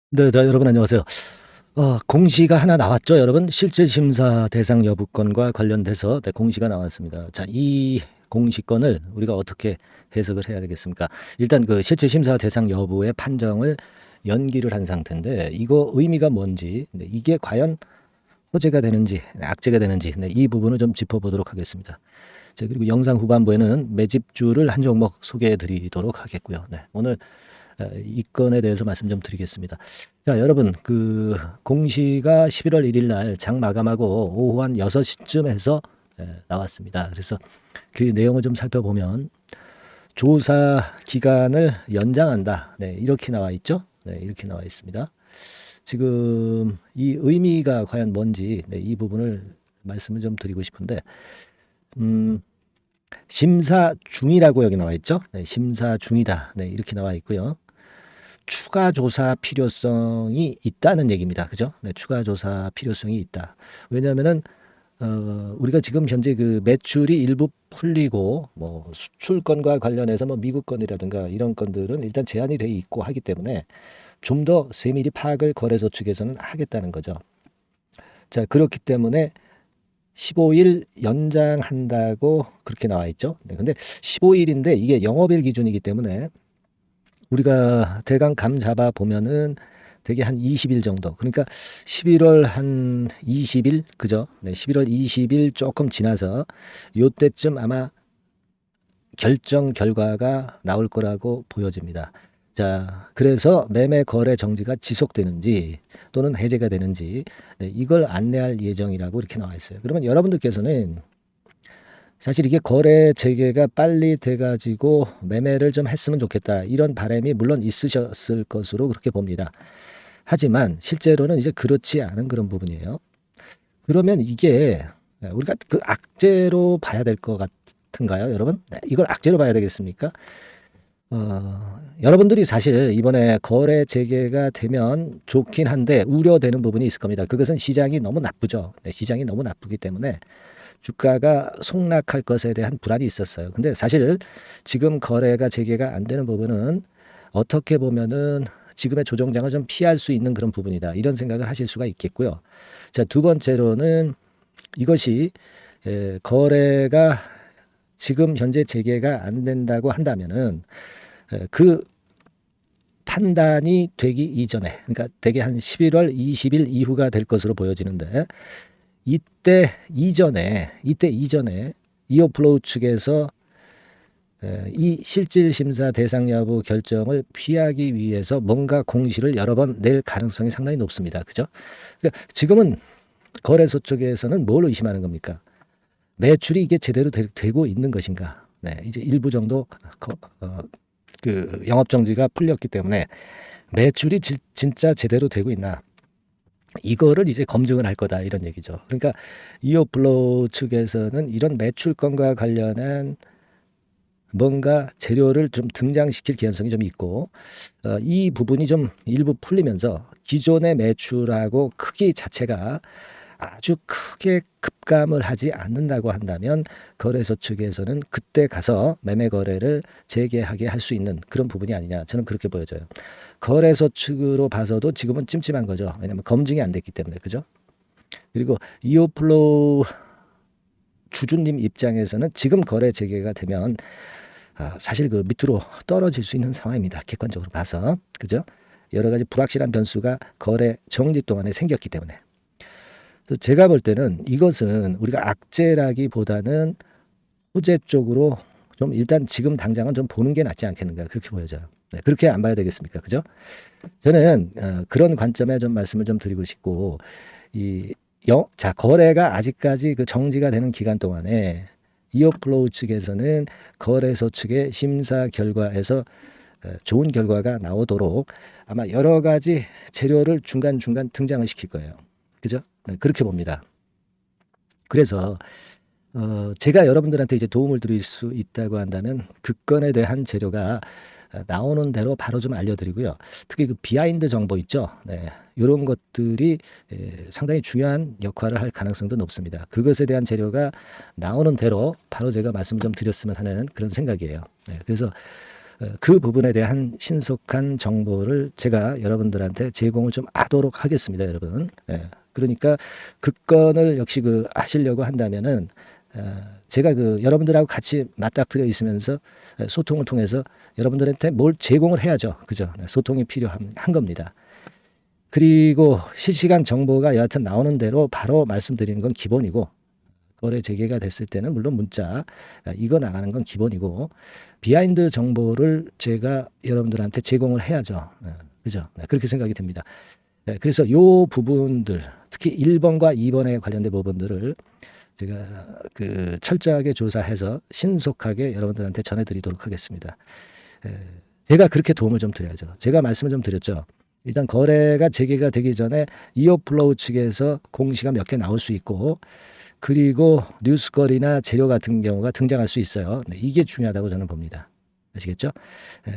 네. 여러분 안녕하세요. 공시가 하나 나왔죠 여러분? 실질심사 대상 여부권과 관련돼서 공시가 나왔습니다. 자, 이 공시권을 우리가 어떻게 해석을 해야 되겠습니까? 일단 그 실질심사 대상 여부의 판정을 연기를 한 상태인데 이거 의미가 뭔지, 이게 과연 호재가 되는지 악재가 되는지, 이 부분을 좀 짚어보도록 하겠습니다. 자, 그리고 영상 후반부에는 매집주를 한 종목 소개해 드리도록 하겠고요. 오늘 이 건에 대해서 말씀 좀 드리겠습니다. 자, 여러분, 그 공시가 11월 1일 날 장 마감하고 오후 한 6시쯤 해서 나왔습니다. 그래서 그 내용을 좀 살펴보면 조사 기간을 연장한다. 이렇게 나와 있죠. 이렇게 나와 있습니다. 지금 이 의미가 과연 뭔지, 이 부분을 말씀을 좀 드리고 싶은데, 심사 중이라고 여기 나와 있죠. 심사 중이다. 이렇게 나와 있고요. 추가 조사 필요성이 있다는 얘기입니다. 그죠? 추가 조사 필요성이 있다. 왜냐하면은 우리가 지금 현재 그 매출이 일부 풀리고 뭐 수출권과 관련해서 뭐 미국 건이라든가 이런 건들은 일단 제한이 돼 있고 하기 때문에 좀 더 세밀히 파악을 거래소 측에서는 하겠다는 거죠. 자, 그렇기 때문에 15일 연장한다고 그렇게 나와 있죠. 근데 15일인데 이게 영업일 기준이기 때문에 우리가 대강 감 잡아 보면은 되게 한 20일 정도. 그러니까 11월 한 20일, 그죠? 11월 20일 조금 지나서 요때쯤 아마 결정 결과가 나올 거라고 보여집니다. 자, 그래서 매매 거래 정지가 지속되는지 또는 해제가 되는지, 이걸 안내할 예정이라고 이렇게 나와 있어요. 그러면 여러분들께서는 사실 이게 거래 재개가 빨리 돼가지고 매매를 좀 했으면 좋겠다, 이런 바람이 물론 있으셨을 것으로 그렇게 봅니다. 하지만 실제로는 이제 그렇지 않은 그런 부분이에요. 그러면 이게 우리가 그 악재로 봐야 될 것 같은가요, 여러분? 이걸 악재로 봐야 되겠습니까? 여러분들이 사실 이번에 거래 재개가 되면 좋긴 한데 우려되는 부분이 있을 겁니다. 그것은 시장이 너무 나쁘죠. 시장이 너무 나쁘기 때문에 주가가 폭락할 것에 대한 불안이 있었어요. 근데 사실 지금 거래가 재개가 안 되는 부분은 어떻게 보면은 지금의 조정장을 좀 피할 수 있는 그런 부분이다, 이런 생각을 하실 수가 있겠고요. 자, 두 번째로는 이것이 거래가 지금 현재 재개가 안 된다고 한다면은 그 판단이 되기 이전에, 그러니까 대개 한 11월 20일 이후가 될 것으로 보여지는데, 이때 이전에 이오플로우 측에서 이 실질심사 대상 여부 결정을 피하기 위해서 뭔가 공시를 여러 번 낼 가능성이 상당히 높습니다. 그죠? 그러니까 지금은 거래소 쪽에서는 뭘 의심하는 겁니까? 매출이 이게 제대로 되고 있는 것인가? 이제 일부 정도 그 영업 정지가 풀렸기 때문에 매출이 진짜 제대로 되고 있나? 이거를 이제 검증을 할 거다, 이런 얘기죠. 그러니까 이오플로우 측에서는 이런 매출권과 관련한 뭔가 재료를 좀 등장시킬 개연성이 좀 있고, 이 부분이 좀 일부 풀리면서 기존의 매출하고 크기 자체가 아주 크게 급감을 하지 않는다고 한다면 거래소 측에서는 그때 가서 매매 거래를 재개하게 할 수 있는 그런 부분이 아니냐, 저는 그렇게 보여져요. 거래소 측으로 봐서도 지금은 찜찜한 거죠. 왜냐하면 검증이 안 됐기 때문에. 그죠? 그리고 이오플로우 주주님 입장에서는 지금 거래 재개가 되면 사실 그 밑으로 떨어질 수 있는 상황입니다, 객관적으로 봐서. 그죠? 여러 가지 불확실한 변수가 거래 정지 동안에 생겼기 때문에. 제가 볼 때는 이것은 우리가 악재라기보다는 호재 쪽으로 좀 일단 지금 당장은 좀 보는 게 낫지 않겠는가, 그렇게 보여져요. 그렇게 안 봐야 되겠습니까? 그죠? 저는 그런 관점에 좀 말씀을 좀 드리고 싶고, 자, 거래가 아직까지 그 정지가 되는 기간 동안에 이어플로우 측에서는 거래소 측의 심사 결과에서 좋은 결과가 나오도록 아마 여러 가지 재료를 중간중간 등장을 시킬 거예요. 그죠? 그렇게 봅니다. 그래서 제가 여러분들한테 이제 도움을 드릴 수 있다고 한다면 그 건에 대한 재료가 나오는 대로 바로 좀 알려드리고요. 특히 그 비하인드 정보 있죠. 이런 것들이 상당히 중요한 역할을 할 가능성도 높습니다. 그것에 대한 재료가 나오는 대로 바로 제가 말씀 좀 드렸으면 하는 그런 생각이에요. 그래서 그 부분에 대한 신속한 정보를 제가 여러분들한테 제공을 좀 하도록 하겠습니다, 여러분. 예. 그러니까 그 건을 역시 하시려고 한다면은 제가 여러분들하고 같이 맞닥뜨려 있으면서 소통을 통해서 여러분들한테 뭘 제공을 해야죠. 그죠? 소통이 필요한 겁니다. 그리고 실시간 정보가 여하튼 나오는 대로 바로 말씀드리는 건 기본이고, 거래 재개가 됐을 때는 물론 문자 이거 나가는 건 기본이고, 비하인드 정보를 제가 여러분들한테 제공을 해야죠. 그죠? 그렇게 생각이 됩니다. 그래서 요 부분들, 특히 1번과 2번에 관련된 부분들을 제가 철저하게 조사해서 신속하게 여러분들한테 전해드리도록 하겠습니다. 제가 그렇게 도움을 좀 드려야죠. 제가 말씀을 좀 드렸죠. 일단 거래가 재개가 되기 전에 이어플로우 측에서 공시가 몇 개 나올 수 있고, 그리고 뉴스거리나 재료 같은 경우가 등장할 수 있어요. 이게 중요하다고 저는 봅니다. 아시겠죠?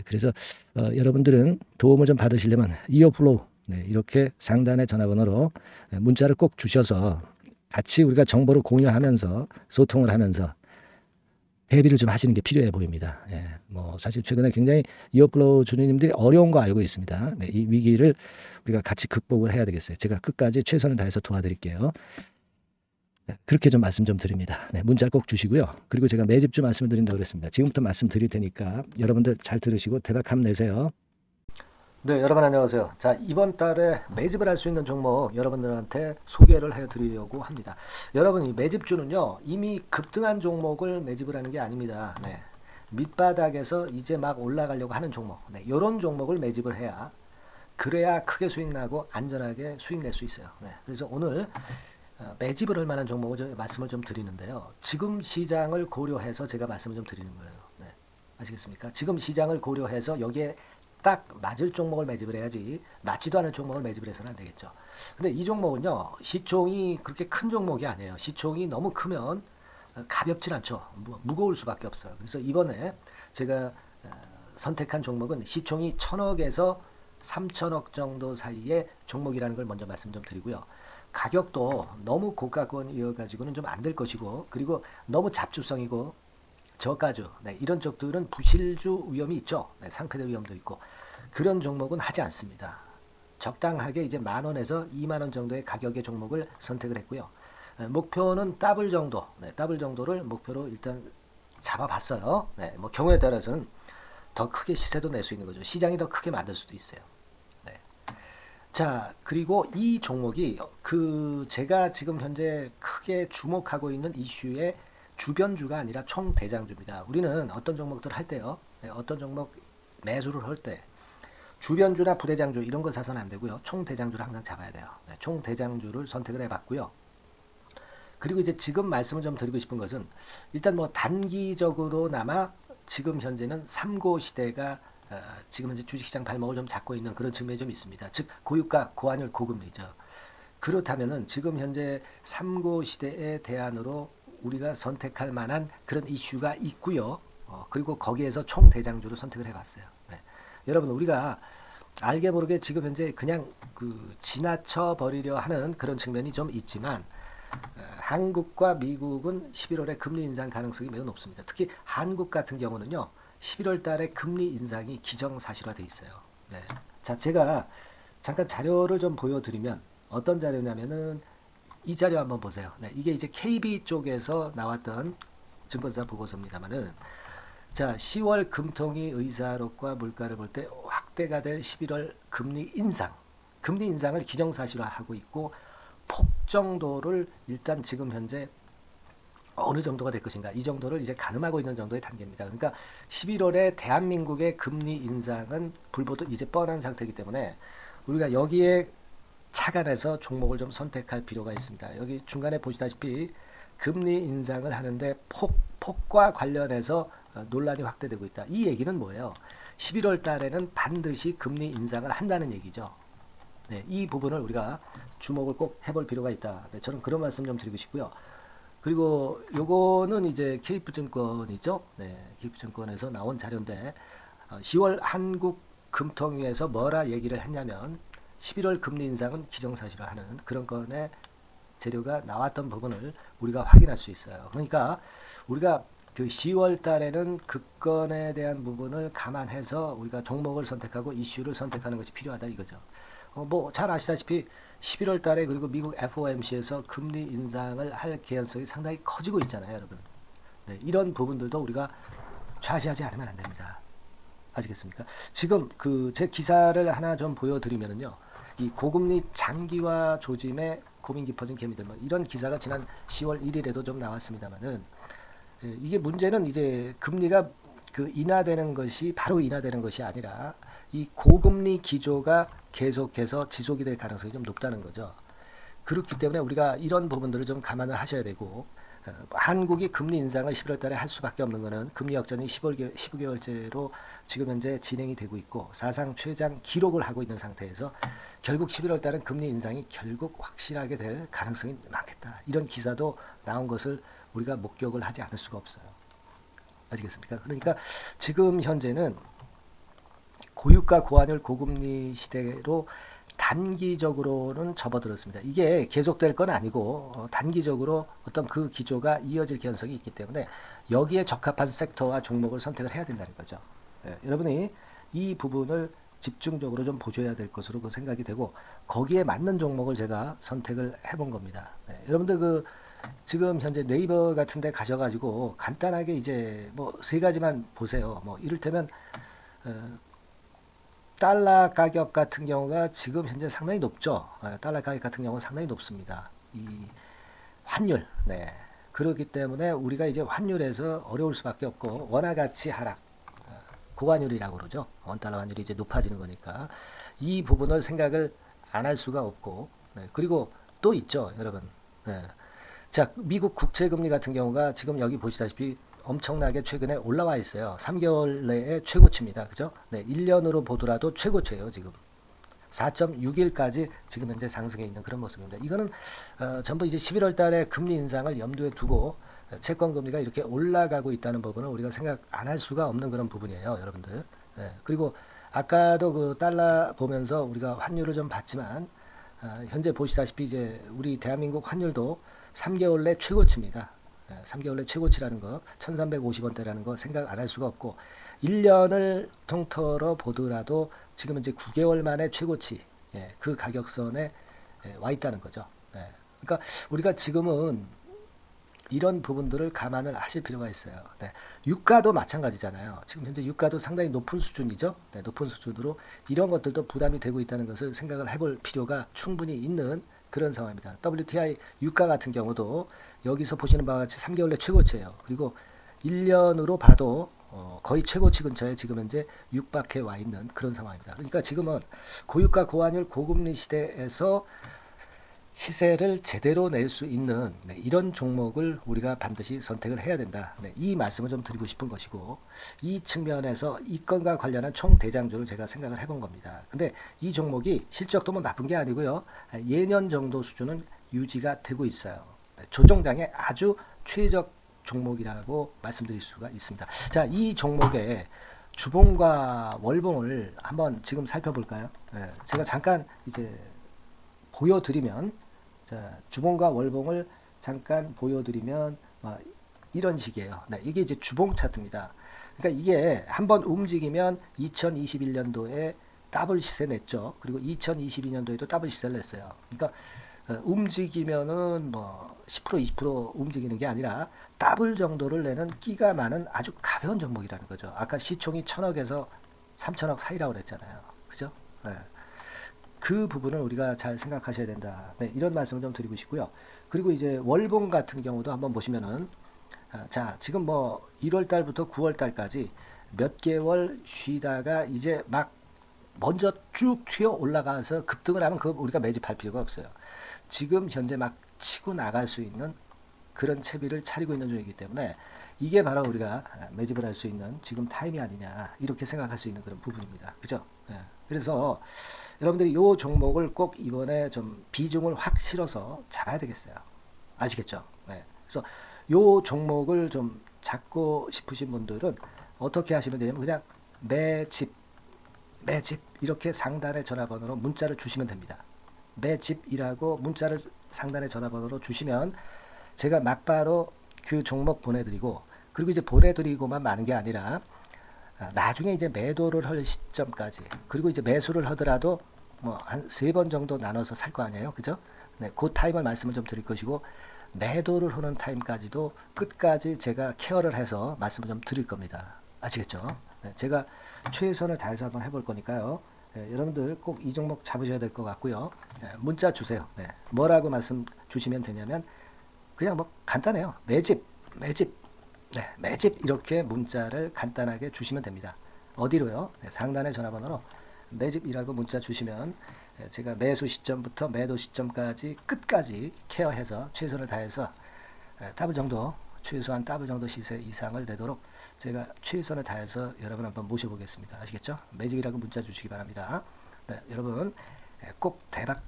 그래서 여러분들은 도움을 좀 받으시려면 이어플로우 이렇게 상단의 전화번호로 문자를 꼭 주셔서 같이 우리가 정보를 공유하면서 소통을 하면서 대비를 좀 하시는 게 필요해 보입니다. 뭐 사실 최근에 굉장히 이어플로우 주주님들이 어려운 거 알고 있습니다. 이 위기를 우리가 같이 극복을 해야 되겠어요. 제가 끝까지 최선을 다해서 도와드릴게요. 그렇게 좀 말씀 좀 드립니다. 문자 꼭 주시고요. 그리고 제가 매집주 말씀을 드린다고 그랬습니다. 지금부터 말씀드릴 테니까 여러분들 잘 들으시고 대박 한번 내세요. 네, 여러분 안녕하세요. 자, 이번 달에 매집을 할 수 있는 종목 여러분들한테 소개를 해드리려고 합니다. 여러분, 이 매집주는요, 이미 급등한 종목을 매집을 하는 게 아닙니다. 밑바닥에서 이제 막 올라가려고 하는 종목, 이런 종목을 매집을 해야, 그래야 크게 수익 나고 안전하게 수익 낼 수 있어요. 그래서 오늘 매집을 할 만한 종목을 말씀을 좀 드리는데요. 지금 시장을 고려해서 제가 말씀을 좀 드리는 거예요. 아시겠습니까? 지금 시장을 고려해서 여기에 딱 맞을 종목을 매집을 해야지, 맞지도 않은 종목을 매집을 해서는 안 되겠죠. 근데 이 종목은요, 시총이 그렇게 큰 종목이 아니에요. 시총이 너무 크면 가볍진 않죠. 무거울 수밖에 없어요. 그래서 이번에 제가 선택한 종목은 시총이 1000억에서 3000억 정도 사이의 종목이라는 걸 먼저 말씀 좀 드리고요. 가격도 너무 고가권이어가지고는 좀 안 될 것이고, 그리고 너무 잡주성이고 저가주, 이런 쪽들은 부실주 위험이 있죠. 상패될 위험도 있고, 그런 종목은 하지 않습니다. 적당하게 이제 10,000원에서 20,000원 정도의 가격의 종목을 선택을 했고요. 목표는 더블 정도, 더블 정도를 목표로 일단 잡아봤어요. 뭐 경우에 따라서는 더 크게 시세도 낼 수 있는 거죠. 시장이 더 크게 만들 수도 있어요. 자, 그리고 이 종목이 제가 지금 현재 크게 주목하고 있는 이슈의 주변주가 아니라 총대장주입니다. 우리는 어떤 종목들 할 때요, 어떤 종목 매수를 할 때 주변주나 부대장주 이런 거 사서는 안 되고요. 총대장주를 항상 잡아야 돼요. 총대장주를 선택을 해봤고요. 그리고 이제 지금 말씀을 좀 드리고 싶은 것은, 일단 뭐 단기적으로나마 지금 현재는 3고 시대가 지금 현재 주식시장 발목을 좀 잡고 있는 그런 측면이 좀 있습니다. 즉 고유가, 고환율, 고금리죠. 그렇다면은 지금 현재 3고 시대의 대안으로 우리가 선택할 만한 그런 이슈가 있고요. 그리고 거기에서 총대장주를 선택을 해봤어요. 여러분, 우리가 알게 모르게 지금 현재 그냥 지나쳐 버리려 하는 그런 측면이 좀 있지만, 한국과 미국은 11월에 금리 인상 가능성이 매우 높습니다. 특히 한국 같은 경우는요, 11월 달에 금리 인상이 기정사실화돼 있어요. 자, 제가 잠깐 자료를 좀 보여드리면, 어떤 자료냐면은 이 자료 한번 보세요. 이게 이제 KB 쪽에서 나왔던 증권사 보고서입니다만은, 자, 10월 금통위 의사록과 물가를 볼 때 확대가 될 11월 금리 인상을 기정사실화하고 있고, 폭 정도를 일단 지금 현재 어느 정도가 될 것인가, 이 정도를 이제 가늠하고 있는 정도의 단계입니다. 그러니까 11월에 대한민국의 금리 인상은 불보듯 이제 뻔한 상태이기 때문에 우리가 여기에 착안해서 종목을 좀 선택할 필요가 있습니다. 여기 중간에 보시다시피 금리 인상을 하는데 폭과 관련해서 논란이 확대되고 있다. 이 얘기는 뭐예요? 11월 달에는 반드시 금리 인상을 한다는 얘기죠. 이 부분을 우리가 주목을 꼭 해볼 필요가 있다. 저는 그런 말씀 좀 드리고 싶고요. 그리고 요거는 이제 KF증권이죠. KF증권에서 나온 자료인데, 10월 한국 금통위에서 뭐라 얘기를 했냐면, 11월 금리 인상은 기정사실화하는 그런 건의 재료가 나왔던 부분을 우리가 확인할 수 있어요. 그러니까 우리가 그 10월 달에는 급건에 대한 부분을 감안해서 우리가 종목을 선택하고 이슈를 선택하는 것이 필요하다 이거죠. 뭐 잘 아시다시피 11월 달에 그리고 미국 FOMC에서 금리 인상을 할 개연성이 상당히 커지고 있잖아요, 여러분. 네, 이런 부분들도 우리가 좌시하지 않으면 안 됩니다. 아시겠습니까? 지금 그 제 기사를 하나 좀 보여드리면은요, 이 고금리 장기화 조짐에 고민 깊어진 개미들 뭐 이런 기사가 지난 10월 1일에도 좀 나왔습니다만은 이게 문제는 이제 금리가 그 인하되는 것이 바로 인하되는 것이 아니라 이 고금리 기조가 계속해서 지속이 될 가능성이 좀 높다는 거죠. 그렇기 때문에 우리가 이런 부분들을 좀 감안을 하셔야 되고 한국이 금리 인상을 11월 달에 할 수밖에 없는 것은 금리 역전이 15개월째로 지금 현재 진행이 되고 있고 사상 최장 기록을 하고 있는 상태에서 결국 11월 달은 금리 인상이 결국 확실하게 될 가능성이 많겠다. 이런 기사도 나온 것을 우리가 목격을 하지 않을 수가 없어요. 아시겠습니까? 그러니까 지금 현재는 고유가 고환율 고금리 시대로 단기적으로는 접어들었습니다. 이게 계속될 건 아니고 단기적으로 어떤 그 기조가 이어질 개연성이 있기 때문에 여기에 적합한 섹터와 종목을 선택을 해야 된다는 거죠. 여러분이 이 부분을 집중적으로 좀 보셔야 될 것으로 그 생각이 되고 거기에 맞는 종목을 제가 선택을 해본 겁니다. 여러분들 그 지금 현재 네이버 같은 데 가셔가지고 간단하게 이제 뭐 세 가지만 보세요. 뭐 이를테면 달러 가격 같은 경우가 지금 현재 상당히 높죠. 달러 가격 같은 경우는 상당히 높습니다. 이 환율, 네. 그렇기 때문에 우리가 이제 환율에서 어려울 수밖에 없고 원화 가치 하락, 고환율이라고 그러죠. 원달러 환율이 이제 높아지는 거니까 이 부분을 생각을 안 할 수가 없고, 네. 그리고 또 있죠, 여러분. 네. 자, 미국 국채금리 같은 경우가 지금 여기 보시다시피 엄청나게 최근에 올라와 있어요. 3개월 내에 최고치입니다. 그죠? 네, 1년으로 보더라도 최고치예요, 지금. 4.61까지 지금 현재 상승해 있는 그런 모습입니다. 이거는 전부 이제 11월 달에 금리 인상을 염두에 두고 채권 금리가 이렇게 올라가고 있다는 부분을 우리가 생각 안 할 수가 없는 그런 부분이에요, 여러분들. 네, 그리고 아까도 그 달러 보면서 우리가 환율을 좀 봤지만 현재 보시다시피 이제 우리 대한민국 환율도 3개월 내 최고치입니다. 3개월 내 최고치라는 거 1350원대라는 거 생각 안 할 수가 없고 1년을 통틀어 보더라도 지금 이제 9개월 만에 최고치 그 가격선에 와 있다는 거죠. 그러니까 우리가 지금은 이런 부분들을 감안을 하실 필요가 있어요. 유가도 마찬가지잖아요. 지금 현재 유가도 상당히 높은 수준이죠. 높은 수준으로 이런 것들도 부담이 되고 있다는 것을 생각을 해볼 필요가 충분히 있는 그런 상황입니다. WTI 유가 같은 경우도 여기서 보시는 바와 같이 3개월 내 최고치예요. 그리고 1년으로 봐도 거의 최고치 근처에 지금 현재 육박해 와 있는 그런 상황입니다. 그러니까 지금은 고유가 고환율 고금리 시대에서 시세를 제대로 낼 수 있는 이런 종목을 우리가 반드시 선택을 해야 된다. 이 말씀을 좀 드리고 싶은 것이고 이 측면에서 이 건과 관련한 총 대장주를 제가 생각을 해본 겁니다. 근데 이 종목이 실적도 뭐 나쁜 게 아니고요. 예년 정도 수준은 유지가 되고 있어요. 조정장의 아주 최적 종목이라고 말씀드릴 수가 있습니다. 자, 이 종목의 주봉과 월봉을 한번 지금 살펴볼까요? 제가 잠깐 이제 보여드리면 자, 주봉과 월봉을 잠깐 보여드리면 이런 식이에요. 이게 이제 주봉 차트입니다. 그러니까 이게 한번 움직이면 2021년도에 더블 시세 냈죠. 그리고 2022년도에도 더블 시세를 냈어요. 그러니까 움직이면은 뭐 10% 20% 움직이는 게 아니라 더블 정도를 내는 끼가 많은 아주 가벼운 종목이라는 거죠. 아까 시총이 1000억에서 3000억 사이라고 그랬잖아요. 그죠? 그 부분을 우리가 잘 생각하셔야 된다. 이런 말씀을 좀 드리고 싶고요. 그리고 이제 월봉 같은 경우도 한번 보시면은 자, 지금 뭐 1월 달부터 9월 달까지 몇 개월 쉬다가 이제 막 먼저 쭉 튀어 올라가서 급등을 하면 그거 우리가 매집할 필요가 없어요. 지금 현재 막 치고 나갈 수 있는 그런 채비를 차리고 있는 중이기 때문에 이게 바로 우리가 매집을 할 수 있는 지금 타임이 아니냐 이렇게 생각할 수 있는 그런 부분입니다. 그죠? 그래서 여러분들이 이 종목을 꼭 이번에 좀 비중을 확 실어서 잡아야 되겠어요. 아시겠죠? 그래서 이 종목을 좀 잡고 싶으신 분들은 어떻게 하시면 되냐면 그냥 매집 이렇게 상단의 전화번호로 문자를 주시면 됩니다. 매집이라고 문자를 상단의 전화번호로 주시면 제가 막바로 그 종목 보내드리고 그리고 이제 보내드리고만 마는 게 아니라 나중에 이제 매도를 할 시점까지, 그리고 이제 매수를 하더라도 뭐 한 3번 정도 나눠서 살 거 아니에요, 그죠? 네, 그 타임을 말씀을 좀 드릴 것이고, 매도를 하는 타임까지도 끝까지 제가 케어를 해서 말씀을 좀 드릴 겁니다. 아시겠죠? 네, 제가 최선을 다해서 한번 해볼 거니까요. 네, 여러분들 꼭 이 종목 잡으셔야 될 것 같고요. 네, 문자 주세요. 네, 뭐라고 말씀 주시면 되냐면 그냥 뭐 간단해요. 매집, 매집, 네, 매집 이렇게 문자를 간단하게 주시면 됩니다. 어디로요? 네, 상단의 전화번호로 매집이라고 문자 주시면 제가 매수 시점부터 매도 시점까지 끝까지 케어해서 최선을 다해서 더블 정도, 최소한 더블 정도 시세 이상을 내도록 제가 최선을 다해서 여러분 한번 모셔보겠습니다. 아시겠죠? 매집이라고 문자 주시기 바랍니다. 네, 여러분 꼭 대박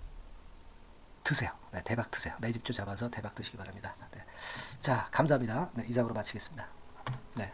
드세요. 네, 대박 드세요. 매집주 잡아서 대박 드시기 바랍니다. 네. 자, 감사합니다. 네, 이상으로 마치겠습니다. 네.